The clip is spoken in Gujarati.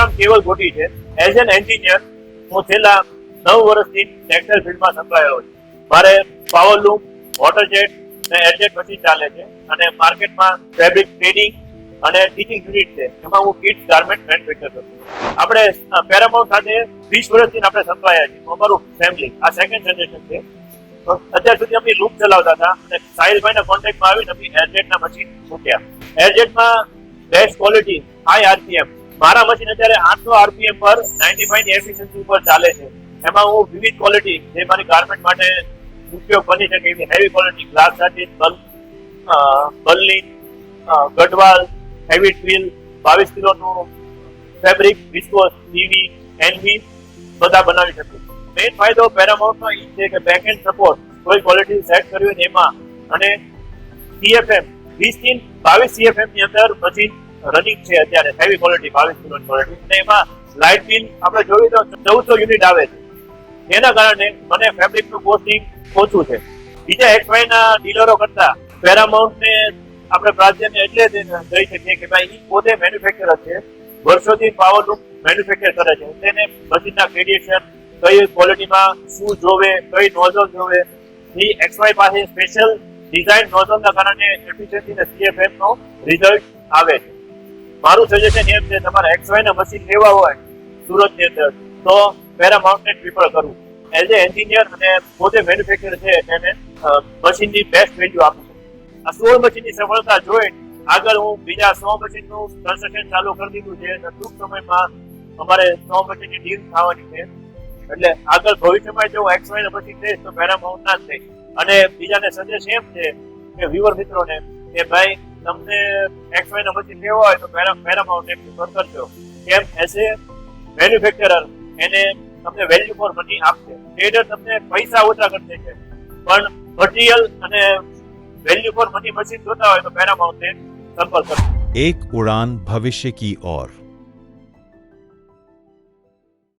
નામ કેવલ ગોટી છે. એઝ એન એન્જિનિયર હું છેલ્લા 9 વર્ષથી ટેક્સટાઇલ ફિલ્ડમાં સંકળાયેલો છું. મારે પાવર લૂમ, વોટર જેટ અને એરજેટ મશીન ચાલે છે અને માર્કેટમાં ફેબ્રિક ટ્રેડિંગ અને ટીચિંગ યુનિટ છે, એમાં હું કિડ્સ ગાર્મેન્ટ મેન્યુફેક્ચર કરું છું. આપણે પેરામાઉન્ટ સાથે 20 વર્ષથી આપણે સંકળાયા છીએ. અમારું ફેમિલી આ સેકન્ડ જનરેશન છે. તો અત્યાર સુધી અમે લૂમ ચલાવતા હતા અને સાહિલભાઈના કોન્ટેક્ટમાં આવીને અમે એરજેટના મશીન મૂક્યા. એરજેટમાં બેસ્ટ ક્વોલિટી, હાઈ આરપીએમ. મારા મશીન અત્યારે 800 આરપીએમ પર 95 ની એફિશિયન્સી ઉપર ચાલે છે. એમાં હું વિવિધ ક્વોલિટી જે મારી ગાર્મેન્ટ માટે ઉપયોગ બની શકે એવી heavy quality glass satin, Berlin, Garhwal, heavy twill, 22 કિલોનું ફેબ્રિક, વિસ્કોસ, સીવી, એનવી બધા બનાવી શકું. મેઇન ફાયદો પેરામાઉન્ટનો એ છે કે બેક એન્ડ સપોર્ટ કોઈ ક્વોલિટી સેટ કર્યું હોય એમાં, અને સીએફએમ 20 થી 22 સીએફએમ ની અંદર મશીન રનિંગ છે અત્યારે, હેવી ક્વોલિટી 22 કિલોની ક્વોલિટી, અને એમાં લાઇટ બિલ આપણે જોઈએ તો 1400 યુનિટ આવે છે. એના કારણે મને ફેબ્રિકનું કોસ્ટિંગ ઓછું છે. બીજા XY ના ડીલરો કરતા પેરામાઉન્ટને આપણે પ્રાધાન્ય એટલે દઈ શકીએ કે ભાઈ એ પોતે મેન્યુફેક્ચરર છે, વર્ષોથી પાવર લૂમ મેન્યુફેક્ચર કરે છે. તેને મશીનના ગ્રેડિએશન, કઈ ક્વોલિટીમાં શું જોવે, કઈ નોઝલ જોવે, એ XY પાસે સ્પેશિયલ ડિઝાઇન નોઝલના કારણે એફિશિયન્સી અને CFM નો રિઝલ્ટ આવે છે. મારું સજેશન એમ છે, તમારે XY ના મશીન લેવા હોય સુરતની અંદર તો પેરામાઉન્ટને પ્રિફર કરવું. એઝ એ એન્જિનિયર અને પોતે મેન્યુફેક્ચર છે એને મશીનની બેસ્ટ વેલ્યુ આપું છું. આ 16 મશીનની સફળતા જોઈ આગળ હું બીજા 100 મશીનનું કન્સ્ટ્રક્શન ચાલુ કરી દીધું છે અને ટૂંક સમયમાં અમારે 100 મશીનની ડીલ થવાની છે. એટલે આગળ ભવિષ્યમાં જો XY ના મશીન લઈશ તો પેરામાઉન્ટ ના જ લઈશ. અને બીજાને સજેશ એમ છે કે વ્યુઅર મિત્રોને કે ભાઈ તમને XY ના મશીન લેવા હોય તો પેરામાઉન્ટ ને પ્રિફર કરજો. કેમ એઝ એ મેન્યુફેક્ચરર એને તમને વેલ્યુ ફોર મની આપશે. ટ્રેડર તમને પૈસા ઓછા કરી દેશે, પણ મટીરિયલ અને वैल्यू फॉर मनी मशीन जोता हो तो पैरामाउंट से संपर्क करो। एक उड़ान भविष्य की ओर।